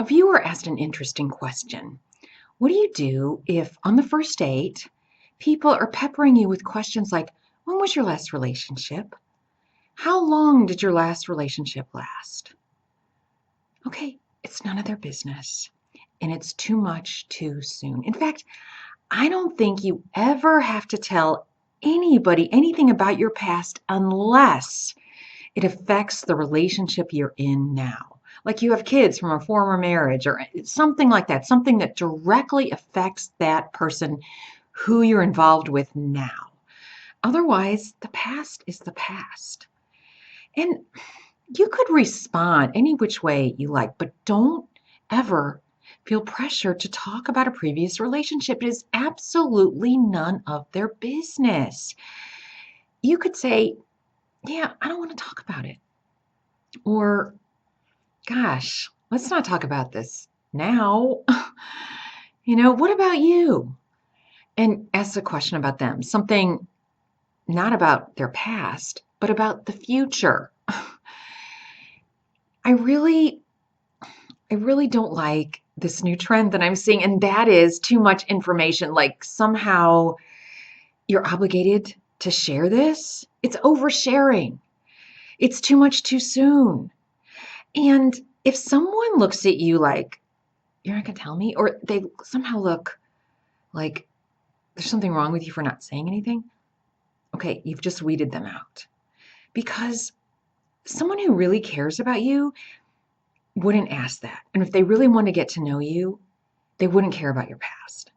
A viewer asked an interesting question. What do you do if on the first date, people are peppering you with questions like, when was your last relationship? How long did your last relationship last? Okay, it's none of their business. And it's too much too soon. In fact, I don't think you ever have to tell anybody anything about your past unless it affects the relationship you're in now. Like you have kids from a former marriage or something like that, something that directly affects that person who you're involved with now. Otherwise, the past is the past. And you could respond any which way you like, but don't ever feel pressure to talk about a previous relationship. It is absolutely none of their business. You could say, yeah, I don't want to talk about it. Or, gosh, let's not talk about this now. What about you? And ask a question about them, something not about their past, but about the future. I really, I really don't like this new trend that I'm seeing, and that is too much information. Like somehow you're obligated to share this. It's oversharing. It's too much too soon. And if someone looks at you like, you're not going to tell me, or they somehow look like there's something wrong with you for not saying anything, okay, you've just weeded them out. Because someone who really cares about you wouldn't ask that. And if they really want to get to know you, they wouldn't care about your past.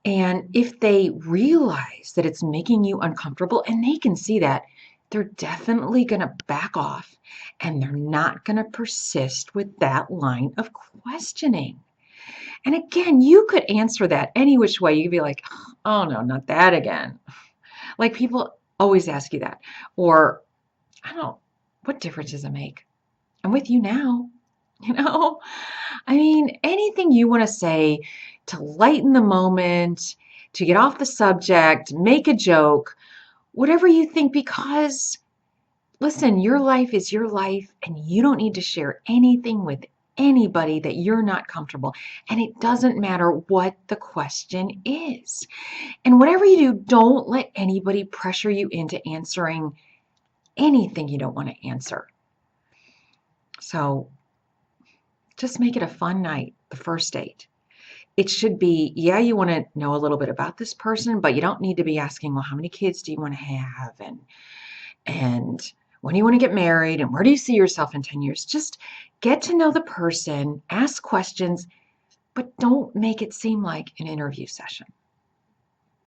And if they realize that it's making you uncomfortable, and they can see that, they're definitely going to back off and they're not going to persist with that line of questioning. And again, you could answer that any which way. You could be like, oh no, not that again. Like people always ask you that. Or, I don't, what difference does it make? I'm with you now. You know, I mean, anything you want to say to lighten the moment, to get off the subject, make a joke, whatever you think, because listen, your life is your life and you don't need to share anything with anybody that you're not comfortable. And it doesn't matter what the question is. And whatever you do, don't let anybody pressure you into answering anything you don't want to answer. So just make it a fun night, the first date. It should be, yeah, you want to know a little bit about this person, but you don't need to be asking, well, how many kids do you want to have? And when do you want to get married? And where do you see yourself in 10 years? Just get to know the person, ask questions, but don't make it seem like an interview session.